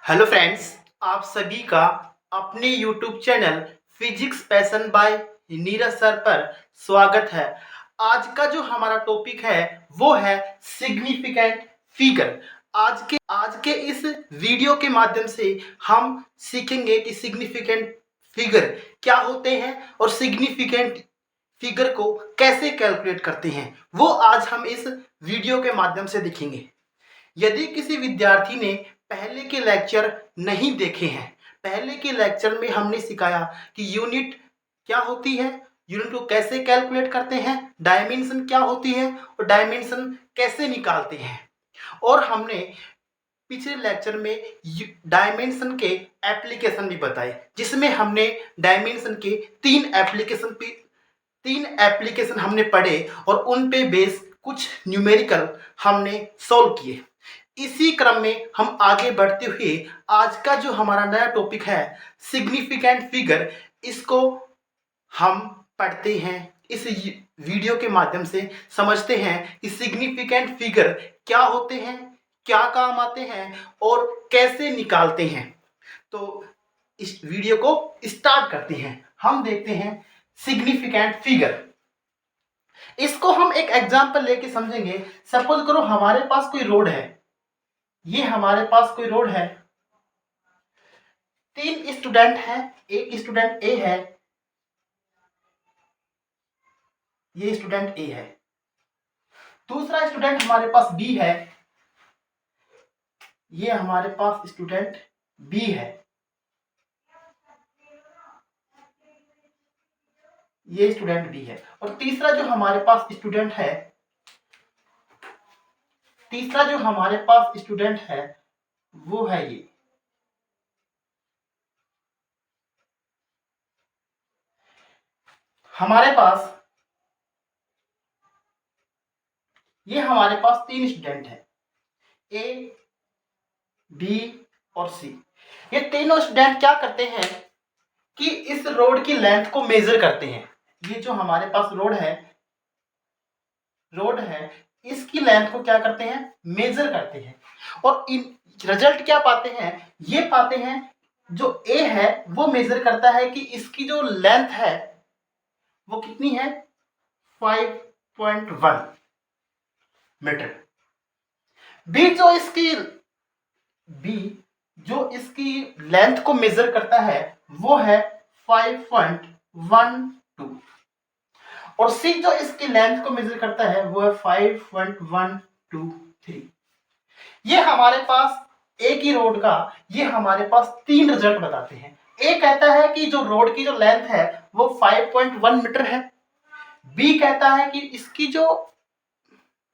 Hello friends, आप सभी का अपने YouTube channel physics passion bye Neeraj sir पर स्वागत है। आज का जो हमारा टॉपिक है वो है सिग्निफिकेंट फिगर। आज के इस वीडियो के माध्यम से हम सीखेंगे कि सिग्निफिकेंट फिगर क्या होते हैं और सिग्निफिकेंट फिगर को कैसे कैलकुलेट करते हैं, वो आज हम इस वीडियो के माध्यम से देखेंगे। यदि किसी विद्यार्थी ने पहले के लेक्चर नहीं देखे हैं, पहले के लेक्चर में हमने सिखाया कि यूनिट क्या होती है, यूनिट को कैसे कैलकुलेट करते हैं, डायमेंशन क्या होती है और डायमेंशन कैसे निकालते हैं। और हमने पिछले लेक्चर में डायमेंशन के एप्लीकेशन भी बताए, जिसमें हमने डायमेंशन के तीन एप्लीकेशन हमने पढ़े और उन पे बेस कुछ न्यूमेरिकल हमने सॉल्व किए। इसी क्रम में हम आगे बढ़ते हुए आज का जो हमारा नया टॉपिक है सिग्निफिकेंट फिगर, इसको हम पढ़ते हैं। इस वीडियो के माध्यम से समझते हैं कि सिग्निफिकेंट फिगर क्या होते हैं, क्या काम आते हैं और कैसे निकालते हैं। तो इस वीडियो को स्टार्ट करते हैं। हम देखते हैं सिग्निफिकेंट फिगर। इसको हम एक एग्जांपल लेके समझेंगे। सपोज करो हमारे पास कोई रोड है, ये हमारे पास कोई रोड है, 3 स्टूडेंट हैं, एक स्टूडेंट ए है, ये स्टूडेंट ए है, दूसरा स्टूडेंट हमारे पास बी है, ये हमारे पास स्टूडेंट बी है, ये स्टूडेंट बी है, और तीसरा जो हमारे पास स्टूडेंट है, वो है ये। हमारे पास तीन स्टूडेंट हैं, ए, बी और सी। ये तीनों स्टूडेंट क्या करते हैं कि इस रोड की लेंथ को मेजर करते हैं। ये जो हमारे पास रोड है, इसकी लेंथ को क्या करते हैं, मेजर करते हैं। और इन रिजल्ट क्या पाते हैं, ये पाते हैं जो ए है वो मेजर करता है कि इसकी जो लेंथ है वो कितनी है, 5.1 मीटर। बी जो इसकी लेंथ को मेजर करता है वो है 5.12, और सी जो इसकी लेंथ को मेजर करता है वो है 5.123। ये हमारे पास ए की रोड का ये हमारे पास 3 रिजल्ट बताते हैं। ए कहता है कि जो रोड की जो लेंथ है वो 5.1 मीटर है, बी कहता है कि इसकी जो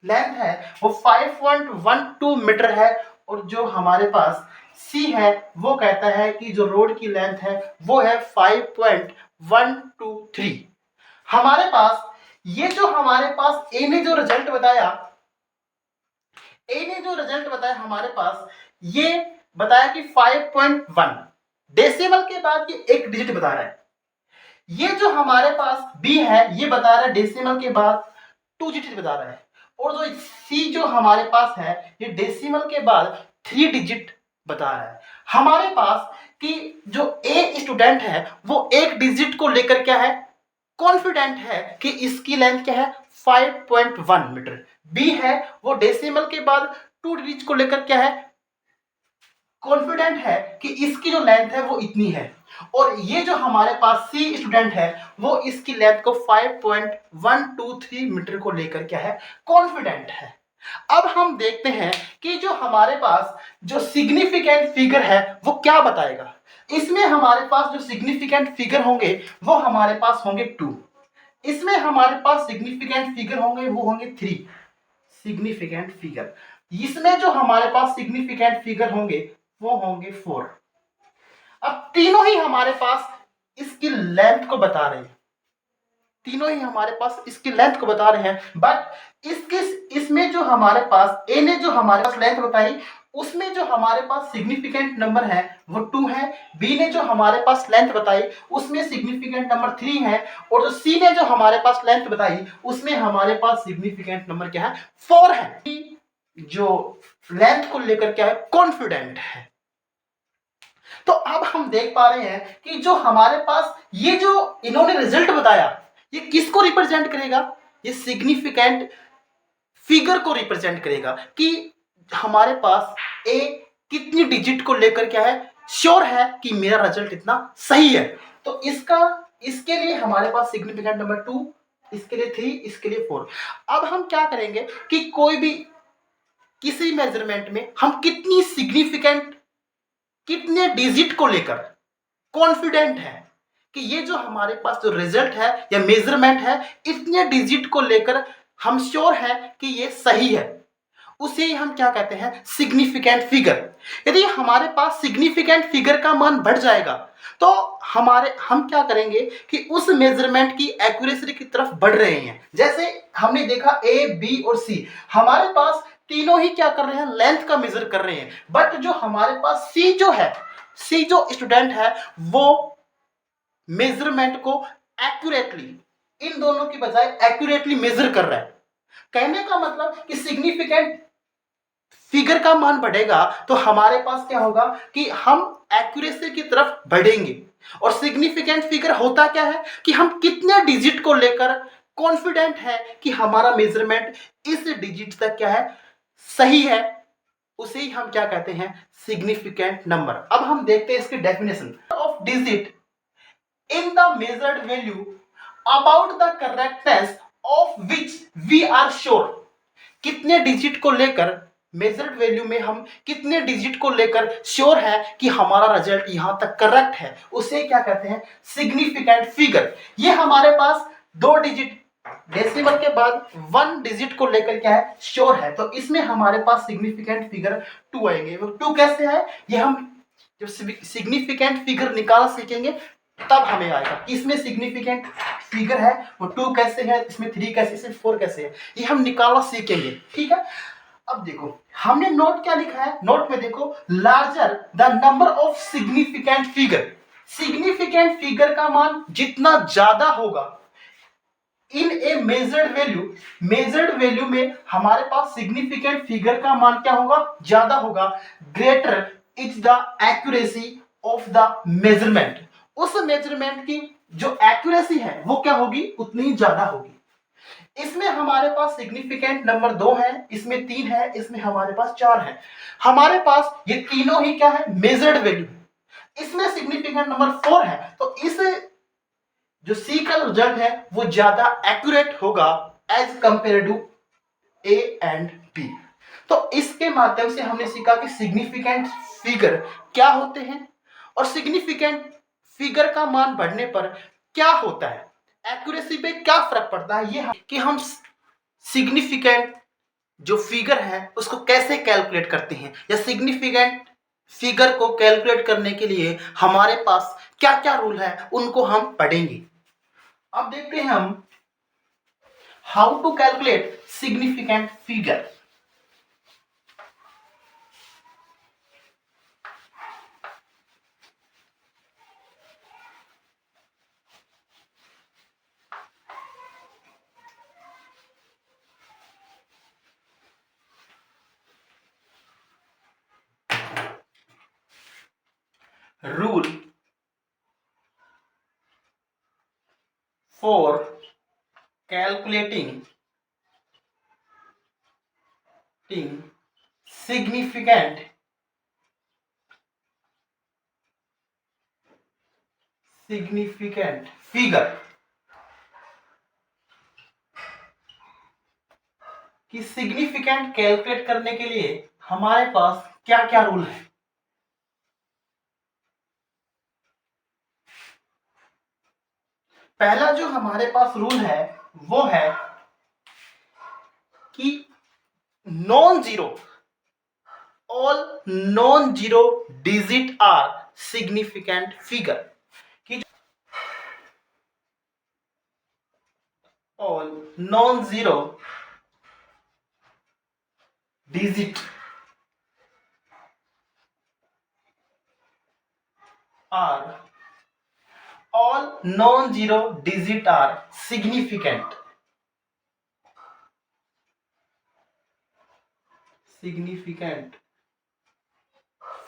लेंथ है वो 5.12 मीटर है, और जो हमारे पास सी है वो कहता है कि जो रोड की लेंथ है वो है 5.123। हमारे पास ये जो हमारे पास ए ने जो रिजल्ट बताया हमारे पास ये बताया कि 5.1 डेसिमल के बाद ये एक डिजिट बता रहा है। ये जो हमारे पास बी है ये बता रहा है डेसिमल के बाद 2 डिजिट बता रहा है, और जो सी जो हमारे पास है ये डेसिमल के बाद 3 डिजिट बता रहा है। हमारे पास कि जो ए स्टूडेंट है वो एक डिजिट को लेकर क्या है, कॉन्फिडेंट है कि इसकी लेंथ क्या है, 5.1 मीटर। बी है वो डेसिमल के बाद 2 डिजिट को लेकर क्या है, कॉन्फिडेंट है कि इसकी जो लेंथ है वो इतनी है। और ये जो हमारे पास सी स्टूडेंट है वो इसकी लेंथ को 5.123 मीटर को लेकर क्या है, कॉन्फिडेंट है। अब हम देखते हैं कि जो हमारे पास जो सिग्निफिकेंट फिगर है वो क्या बताएगा। इसमें हमारे पास जो सिग्निफिकेंट फिगर होंगे वो हमारे पास होंगे 2। इसमें हमारे पास सिग्निफिकेंट फिगर होंगे वो होंगे 3 सिग्निफिकेंट फिगर। इसमें जो हमारे पास सिग्निफिकेंट फिगर होंगे वो होंगे 4। अब तीनों ही हमारे पास इसकी लेंथ को बता रहे हैं, बट इसमें जो हमारे पास ए ने जो हमारे पास लेंथ बताई उसमें जो हमारे पास सिग्निफिकेंट नंबर है वो 2 है, बी ने जो हमारे पास लेंथ बताई उसमें सिग्निफिकेंट नंबर 3 है, और जो सी ने जो हमारे पास लेंथ बताई उसमें हमारे पास सिग्निफिकेंट नंबर क्या है, 4 है। जो लेंथ को लेकर क्या है, कॉन्फिडेंट है। तो अब हम देख पा रहे हैं कि जो हमारे पास ये जो इन्होंने रिजल्ट बताया, ये किसको रिप्रेजेंट करेगा? ये सिग्निफिकेंट फिगर को रिप्रेजेंट करेगा कि हमारे पास ए कितनी डिजिट को लेकर क्या है, श्योर है कि मेरा रिजल्ट इतना सही है। तो इसके लिए हमारे पास सिग्निफिकेंट नंबर 2, इसके लिए 3, इसके लिए 4। अब हम क्या करेंगे कि कोई भी किसी मेजरमेंट में हम कितनी सिग्निफिकेंट, कितने डिजिट को लेकर कॉन्फिडेंट है कि ये जो हमारे पास जो रिजल्ट है या मेजरमेंट है, इतने डिजिट को लेकर हम श्योर है कि ये सही है, उसे ही हम क्या कहते हैं, सिग्निफिकेंट फिगर। यदि हमारे पास सिग्निफिकेंट फिगर का मान बढ़ जाएगा तो हम क्या करेंगे कि उस मेजरमेंट की एक्यूरेसी की तरफ बढ़ रहे हैं। जैसे हमने देखा ए, बी और सी, हमारे पास तीनों ही क्या कर रहे हैं, लेंथ का मेजर कर रहे हैं। बट जो हमारे पास सी जो है, सी जो स्टूडेंट है, वो मेजरमेंट को एक्यूरेटली, इन दोनों की बजाय एक्यूरेटली मेजर कर रहा है। कहने का मतलब कि सिग्निफिकेंट फिगर का मान बढ़ेगा तो हमारे पास क्या होगा कि हम एक्यूरेसी की तरफ बढ़ेंगे। और सिग्निफिकेंट फिगर होता क्या है कि हम कितने डिजिट को लेकर कॉन्फिडेंट है कि हमारा मेजरमेंट इस डिजिट तक क्या है, सही है, उसे ही हम क्या कहते हैं, सिग्निफिकेंट नंबर। अब हम देखते हैं इसकी definition of digit in the measured value about the correctness of which we are sure। कितने डिजिट को लेकर, मेजर्ड वैल्यू में हम कितने डिजिट को लेकर श्योर है कि हमारा रिजल्ट यहां तक करेक्ट है, उसे क्या कहते हैं, सिग्निफिकेंट फिगर। ये हमारे पास 2 डिजिट डेसिमल के बाद 1 डिजिट को लेकर क्या है, श्योर है। तो इसमें हमारे पास सिग्निफिकेंट फिगर 2 आएंगे। वो 2 कैसे है, ये हम जब सिग्निफिकेंट फिगर निकाल सीखेंगे तब हमें आएगा कि इसमें सिग्निफिकेंट फिगर है वो 2 कैसे है, इसमें 3 कैसे, इसमें 4 कैसे है, ये हम निकालना सीखेंगे। ठीक है। अब देखो हमने नोट क्या लिखा है, नोट में देखो, larger the number of significant figure. Significant figure का मान जितना ज्यादा होगा इन ए मेजर्ड वैल्यू, मेजर्ड वैल्यू में हमारे पास सिग्निफिकेंट फिगर का मान क्या होगा, ज्यादा होगा। Greater is the accuracy of the measurement. उस मेजरमेंट की जो एक्यूरेसी है वो क्या होगी, उतनी ही ज्यादा होगी। इसमें हमारे पास सिग्निफिकेंट नंबर 2 है, इसमें 3 है, इसमें हमारे पास 4 है। हमारे पास ये तीनों ही क्या है, मेजर्ड वैल्यू है। इसमें सिग्निफिकेंट नंबर 4 है, तो इस जो सी का रिजल्ट है वो ज्यादा एक्यूरेट होगा as compare to A and B. तो इसके माध्यम से हमने सीखा कि सिग्निफिकेंट फिगर क्या होते हैं और सिग्निफिकेंट फिगर का मान बढ़ने पर क्या होता है, एक्यूरेसी पे क्या फर्क पड़ता है, ये कि हम सिग्निफिकेंट जो फिगर है उसको कैसे कैलकुलेट करते हैं, या सिग्निफिकेंट फिगर को कैलकुलेट करने के लिए हमारे पास क्या क्या रूल है, उनको हम पढ़ेंगे। अब देखते हैं हम how to calculate significant figure. Rule for calculating significant figure कि सिग्निफिकेंट कैलकुलेट करने के लिए हमारे पास क्या क्या रूल है। पहला जो हमारे पास रूल है वो है कि non zero, all non zero digit are significant figure. कि all non zero digit are, all non-zero digit are significant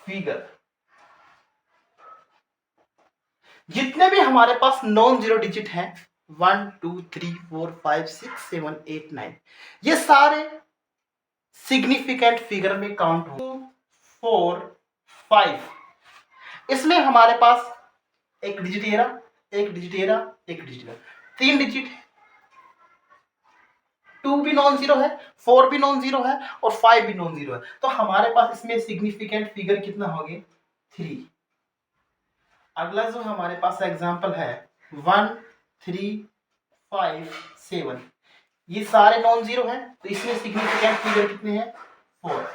figure। जितने भी हमारे पास नॉन जीरो डिजिट हैं 1 2 3 4 5 6 7 8 9, ये सारे सिग्निफिकेंट फिगर में काउंट हो। 4 5 इसमें हमारे पास एक डिजिट ये रहा, एक डिजिट ये रहा, एक डिजिट ये रहा, 3 डिजिट। 2 भी नॉन जीरो है, 4 भी नॉन जीरो है और 5 भी नॉन जीरो है। तो हमारे पास इसमें सिग्निफिकेंट फिगर कितना हो गया? 3। अगला जो हमारे पास एग्जांपल है 1 3 5 7, ये सारे नॉन जीरो हैं, तो इसमें सिग्निफिकेंट फिगर कितने हैं? 4।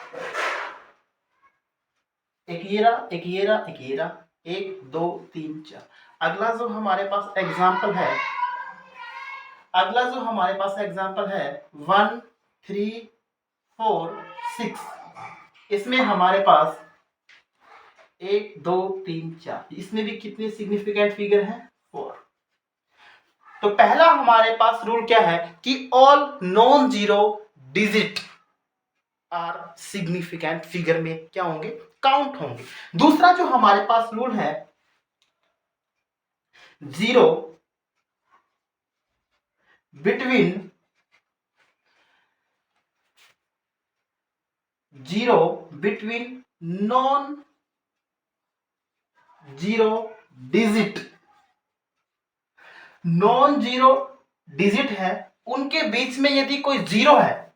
एक ये रहा, एक ये रहा, एक ये रहा, 1 2 3 4। अगला जो हमारे पास एग्जांपल है 1 3 4 6, इसमें हमारे पास 1 2 3 4, इसमें भी कितने सिग्निफिकेंट फिगर हैं? 4। तो पहला हमारे पास रूल क्या है कि all non zero digit are significant figure में क्या होंगे? काउंट होंगे। दूसरा जो हमारे पास रूल है, zero between non zero digit, non zero digit है उनके बीच में यदि कोई जीरो है,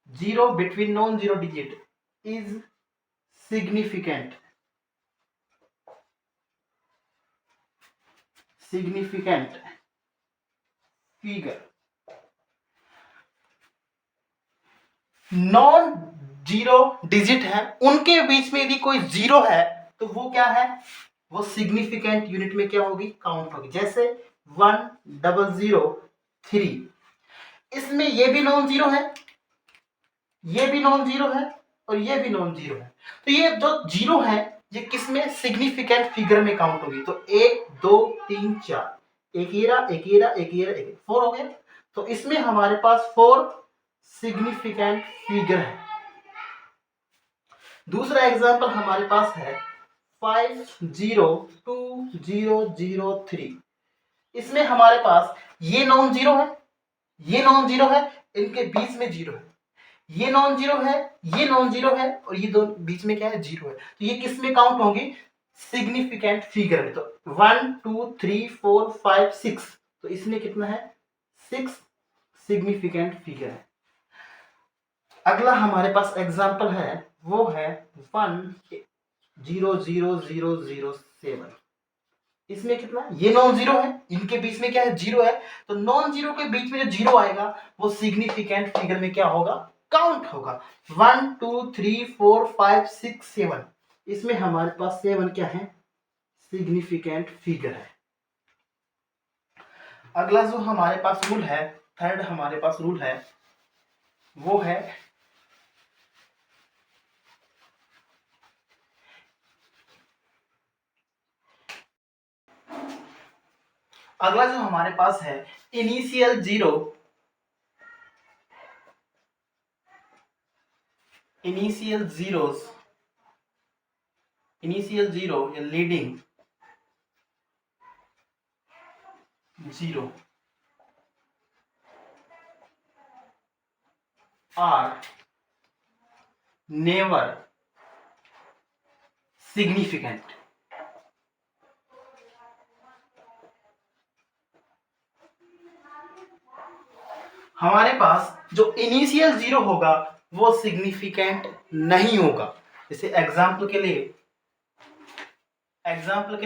zero between non zero digit is significant figure. Non zero digit है उनके बीच में यदि कोई जीरो है तो वो क्या है? वो सिग्निफिकेंट यूनिट में क्या होगी? काउंट होगी। जैसे 1003, इसमें ये भी नॉन जीरो है, ये भी नॉन जीरो है और ये भी नॉन जीरो है। तो ये जो जीरो है ये किसमें? सिग्निफिकेंट फिगर में काउंट होगी। तो 1 2 3 4, एक ये रहा, एक ये रहा, एक ये रहा, एक 4 हो गया। तो इसमें हमारे पास 4 सिग्निफिकेंट फिगर है। दूसरा एग्जांपल हमारे पास है 502003, इसमें हमारे पास ये नॉन जीरो है, ये नॉन जीरो है, इनके बीच में जीरो है, ये नॉन जीरो है, ये नॉन जीरो है और ये दो बीच में क्या है? जीरो है। तो ये किस में काउंट होंगी? सिग्निफिकेंट फिगर में। तो 1 2 3 4 5 6, तो इसमें कितना है? 6 सिग्निफिकेंट फिगर है। अगला हमारे पास एग्जांपल है वो है 100007, इसमें कितना? ये नॉन जीरो है, इनके बीच में क्या है? जीरो है। तो नॉन जीरो के बीच में जो जीरो आएगा वो सिग्निफिकेंट फिगर में क्या होगा? काउंट होगा। 1 2 3 4 5 6 7, इसमें हमारे पास 7 क्या है? सिग्निफिकेंट फिगर है। अगला जो हमारे पास रूल है, थर्ड हमारे पास रूल है वो है अगला जो हमारे पास है इनिशियल जीरो या leading zero are never significant. हमारे पास जो इनिशियल जीरो होगा वो सिग्निफिकेंट नहीं होगा। जैसे एग्जाम्पल के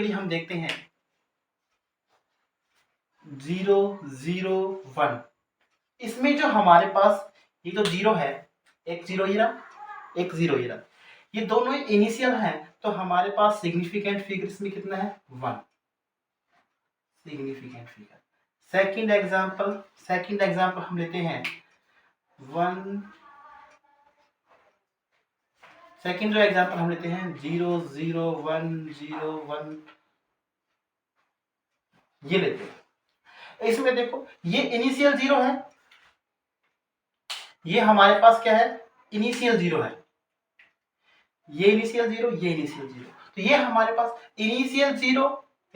लिए हम देखते हैं 001, इसमें जो हमारे पास ये जो जीरो है, एक जीरो ये रहा, एक जीरो ये रहा, ये दोनों इनिशियल हैं, तो हमारे पास सिग्निफिकेंट फिगर इसमें कितना है? 1 सिग्निफिकेंट फिगर। सेकंड एग्जांपल हम लेते हैं सेकंड जो एग्जांपल हम लेते हैं 00101, ये लेते हैं। इसमें देखो ये इनिशियल जीरो है, ये हमारे पास क्या है? इनिशियल जीरो है, ये इनिशियल जीरो, ये इनिशियल जीरो। तो ये हमारे पास initial zero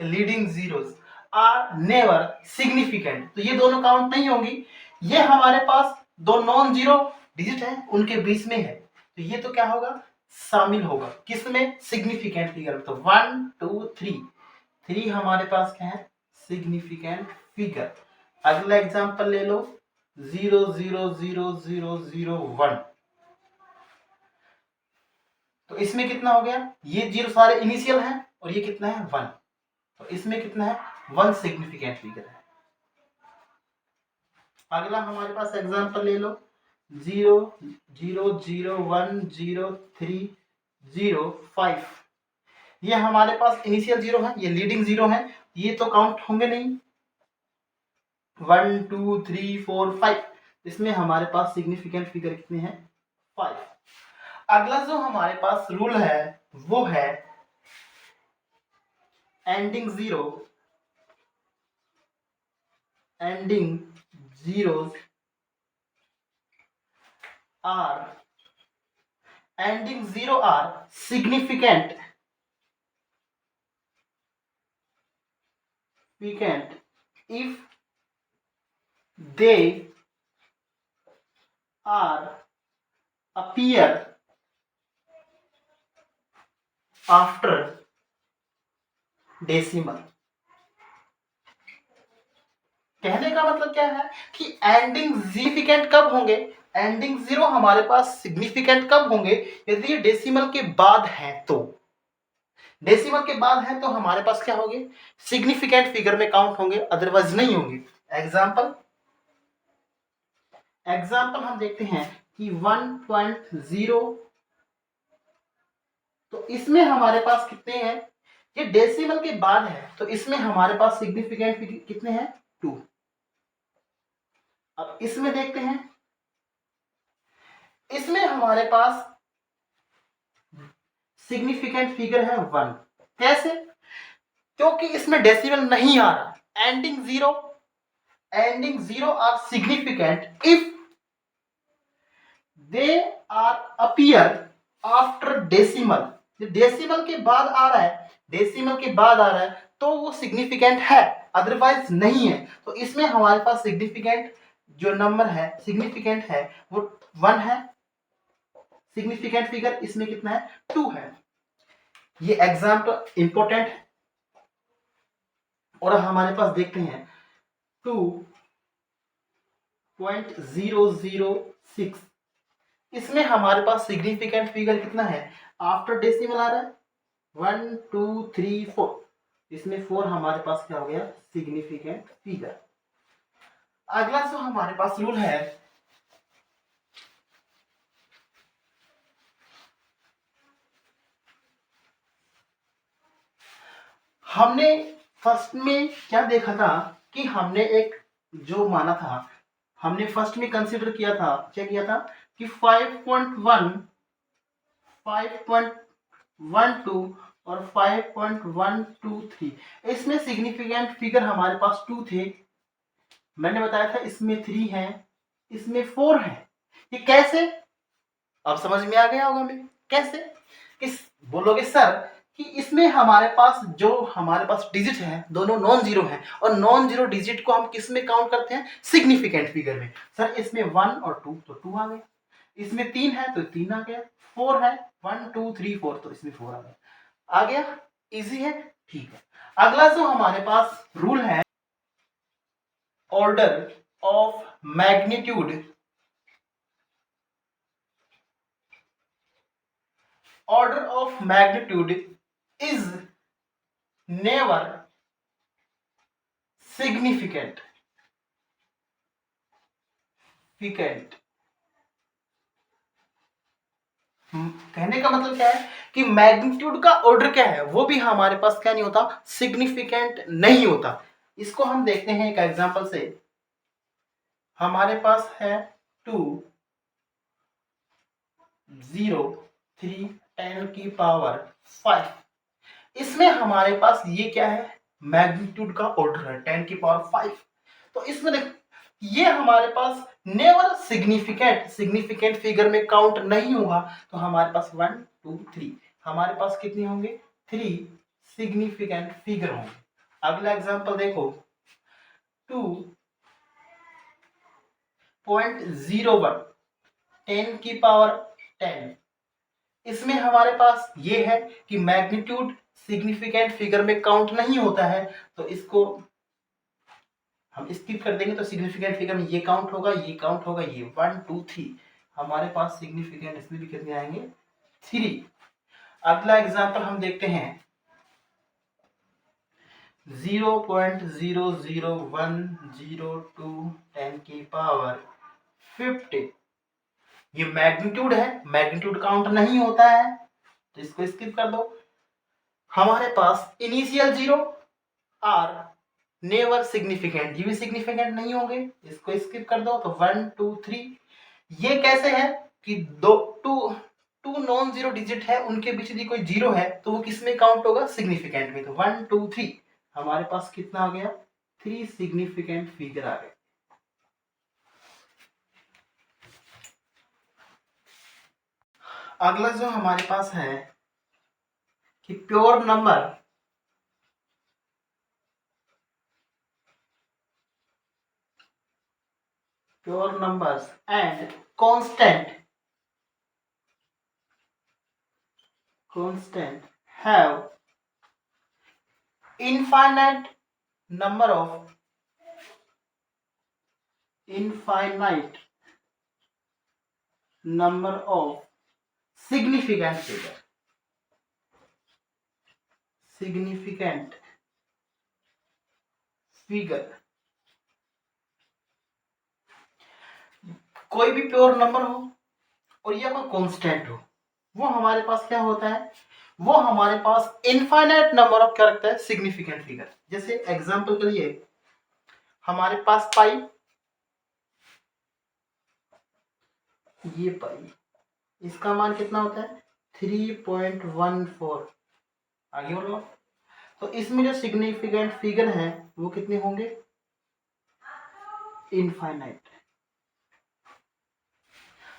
leading zeros are never significant, तो ये दोनों काउंट नहीं होंगी। ये हमारे पास दो नॉन जीरो डिजिट है, उनके बीच में है, तो ये तो क्या होगा, शामिल होगा किसमें, सिग्निफिकेंट फिगर में। तो 1 2 3, 3 हमारे पास क्या है, सिग्निफिकेंट फिगर। अगला एग्जांपल ले लो 0 0 0 0 0 1, तो इसमें कितना हो गया, ये जीरो सारे इनिशियल हैं और ये कितना है 1, तो इसमें कितना है 1 सिग्निफिकेंट फिगर है। अगला हमारे पास एग्जांपल ले लो 0 0 0 1 0 3 0 5, ये हमारे पास इनिशियल जीरो है, ये लीडिंग जीरो है, ये तो काउंट होंगे नहीं। 1 2 3 4 5, इसमें हमारे पास सिग्निफिकेंट फिगर कितने हैं, 5। अगला जो हमारे पास रूल है वो है ending zero, ending zeros are, ending zero are significant if they are appear after decimal। कहने का मतलब क्या है कि एंडिंग सिग्निफिकेंट कब होंगे, एंडिंग जीरो हमारे पास सिग्निफिकेंट कब होंगे, यदि ये डेसिमल के बाद है तो, डेसिमल के बाद है तो हमारे पास क्या होंगे, सिग्निफिकेंट फिगर में काउंट होंगे, अदरवाइज नहीं होंगे। एग्जांपल हम देखते हैं कि 1.0, तो इसमें हमारे पास कितने हैं, ये डेसिमल के बाद है तो इसमें हमारे पास सिग्निफिकेंट कितने हैं, 2। अब इसमें देखते हैं, इसमें हमारे पास सिग्निफिकेंट फिगर है 1। कैसे, क्योंकि इसमें डेसिमल नहीं आ रहा। Ending zero are significant if they are appear after decimal, decimal के बाद आ रहा है, डेसिमल के बाद आ रहा है तो वो सिग्निफिकेंट है, अदरवाइज नहीं है। तो इसमें हमारे पास सिग्निफिकेंट जो नंबर है, सिग्निफिकेंट है वो 1 है, सिग्निफिकेंट फिगर इसमें कितना है, 2 है। ये एग्जाम्पल इंपॉर्टेंट है। और हमारे पास देखते हैं 2.006, इसमें हमारे पास सिग्निफिकेंट फिगर कितना है, आफ्टर डेसिमल आ रहा है 1 2 3 4, इसमें 4 हमारे पास क्या हो गया, सिग्निफिकेंट फिगर। अगला जो हमारे पास रूल है हमने फर्स्ट में क्या देखा था कि हमने एक जो माना था, हमने फर्स्ट में कंसीडर किया था, क्या किया था कि 5.1 5.12 और 5.123, इसमें सिग्निफिकेंट फिगर हमारे पास 2 थे। मैंने बताया था इसमें 3 है, इसमें 4 है। ये कैसे, अब समझ में आ गया होगा मैं कैसे, किस बोलोगे सर कि इसमें हमारे पास जो हमारे पास डिजिट है दोनों नॉन जीरो हैं, और नॉन जीरो डिजिट को हम किस में काउंट करते हैं, सिग्निफिकेंट फिगर में। सर इसमें 1 और 2 तो 2 आ गया, इसमें 3 है तो 3 आ गया, 4 है 1 2 3 4 तो इसमें 4 आ गया, इजी है, ठीक है। अगला जो हमारे पास रूल है order of magnitude, order of magnitude is never significant कहने का मतलब क्या है कि मैग्नीट्यूड का ऑर्डर क्या है वो भी हमारे पास क्या नहीं होता, सिग्निफिकेंट नहीं होता। इसको हम देखते हैं एक एग्जांपल से। हमारे पास है 2 0 3 10 की पावर 5, इसमें हमारे पास ये क्या है, मैग्नीट्यूड का ऑर्डर है 10 की पावर 5। तो इसमें देख ये हमारे पास नेवर सिग्निफिकेंट फिगर में काउंट नहीं होगा, तो हमारे पास 1 2 3 हमारे पास कितने होंगे, 3 सिग्निफिकेंट फिगर होंगे। अगला एग्जांपल देखो 2.01 10 की पावर 10। इसमें हमारे पास ये है कि मैग्नीट्यूड सिग्निफिकेंट फिगर में काउंट नहीं होता है, तो इसको हम स्किप कर देंगे। तो सिग्निफिकेंट फिगर में ये काउंट होगा, ये काउंट होगा, ये 1 2 3 हमारे पास सिग्निफिकेंट इसमें भी कितने आएंगे 3। अगला एग्जांपल हम देखते हैं 0.00102 10 की पावर 50। ये मैग्नीट्यूड है, मैग्नीट्यूड काउंट नहीं होता है, तो इसको स्किप कर दो। हमारे पास इनिशियल जीरो और नेवर सिग्निफिकेंट, ये भी सिग्निफिकेंट नहीं होंगे, इसको स्किप कर दो। तो 1 2 3 ये कैसे है कि टू नॉन जीरो डिजिट है, उनके बीच यदि कोई जीरो है तो वो किस में काउंट होगा सिग्निफिकेंट में। तो 1 2 3 हमारे पास कितना आ गया 3 सिग्निफिकेंट फिगर आ गए। अगला जो हमारे पास है कि pure numbers and constant have infinite number of significant figure। कोई भी प्योर नंबर हो और या कोई कांस्टेंट हो, वो हमारे पास क्या होता है, वो हमारे पास इनफाइनाइट नंबर ऑफ क्या रखता है सिग्निफिकेंट फिगर। जैसे एग्जांपल के लिए हमारे पास पाई, ये पाई इसका मान कितना होता है 3.14। आगे बोलो। तो इसमें जो सिग्निफिकेंट फिगर है वो कितने होंगे इनफाइनाइट।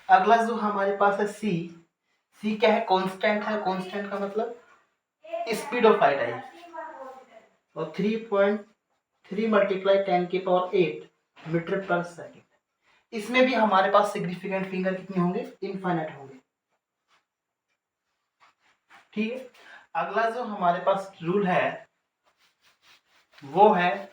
अगला जो हमारे पास है सी क्या है कांस्टेंट है। कांस्टेंट का मतलब स्पीड ऑफ लाइट है। और 3.3 मल्टीप्लाई 10 की पावर 8 मीटर पर सेकेंड। इसमें भी हमारे पास सिग्निफिकेंट फिगर कितने होंगे इनफाइनाइट होंगे। ठीक है। अगला जो हमारे पास रूल है वो है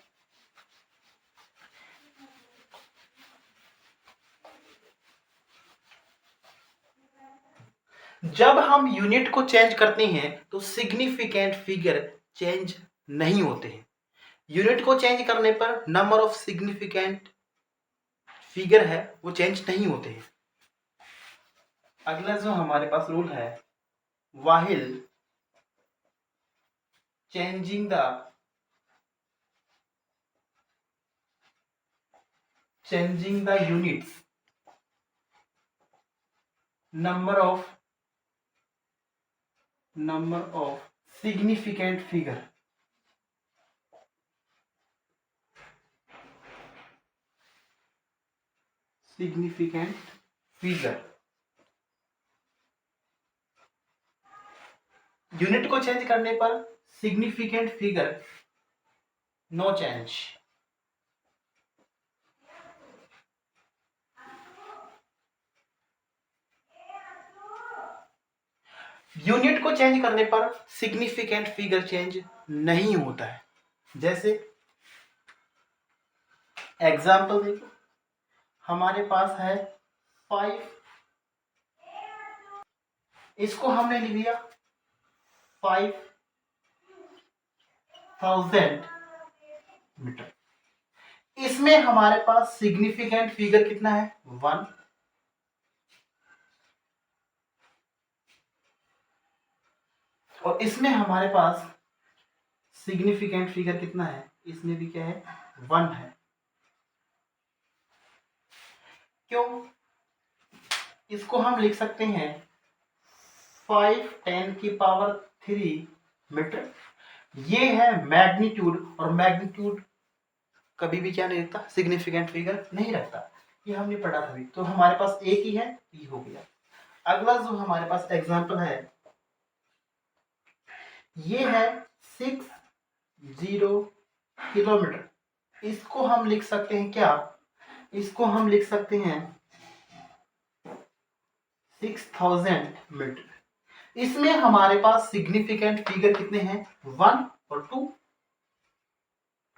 जब हम यूनिट को चेंज करते हैं तो सिग्निफिकेंट फिगर चेंज नहीं होते हैं। यूनिट को चेंज करने पर नंबर ऑफ सिग्निफिकेंट फिगर है वो चेंज नहीं होते हैं। अगला जो हमारे पास रूल है while changing the units number of significant figure unit को चेंज करने पर significant figure no change. Unit को चेंज करने पर सिग्निफिकेंट फिगर चेंज नहीं होता है। जैसे एग्जाम्पल देखो हमारे पास है 5, इसको हमने लिख दिया 5000 मीटर। इसमें हमारे पास सिग्निफिकेंट फिगर कितना है 1। और इसमें हमारे पास सिग्निफिकेंट फिगर कितना है, इसमें भी क्या है 1 है। क्यों, इसको हम लिख सकते हैं 5 10 की पावर 3 मीटर। ये है मैग्नीट्यूड, और मैग्नीट्यूड कभी भी क्या नहीं रखता सिग्निफिकेंट फिगर नहीं रखता। ये हमने पढ़ा था भी। तो हमारे पास एक ही है, ये हो गया। अगला जो हमारे पास एग्जांपल है ये है 60 किलोमीटर। इसको हम लिख सकते हैं क्या, इसको हम लिख सकते हैं 6000 मीटर। इसमें हमारे पास सिग्निफिकेंट फिगर कितने हैं, 1 और 2,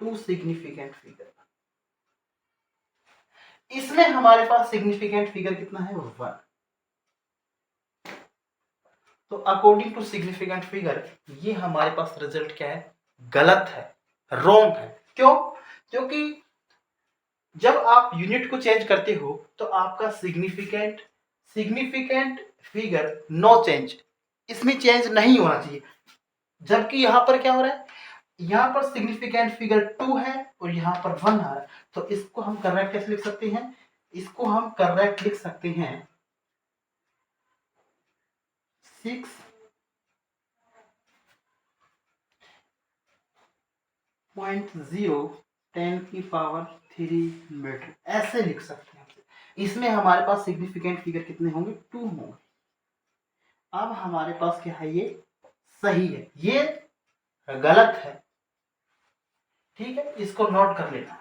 2 सिग्निफिकेंट फिगर। इसमें हमारे पास सिग्निफिकेंट फिगर कितना है, 1। तो अकॉर्डिंग टू सिग्निफिकेंट फिगर ये हमारे पास रिजल्ट क्या है, गलत है, रॉन्ग है। क्यों, क्योंकि जब आप यूनिट को चेंज करते हो तो आपका सिग्निफिकेंट फिगर नो चेंज, इसमें चेंज नहीं होना चाहिए। जबकि यहां पर क्या हो रहा है, यहां पर सिग्निफिकेंट फिगर 2 है और यहां पर 1 आ रहा है। तो इसको हम करेक्ट कैसे लिख सकते हैं, इसको हम करेक्ट लिख सकते हैं 6.0×10⁻³ मीटर, ऐसे लिख सकते हैं। इसमें हमारे पास सिग्निफिकेंट फिगर कितने होंगे, 2 होंगे। अब हमारे पास क्या है, ये सही है, ये गलत है। ठीक है, इसको नोट कर लेना।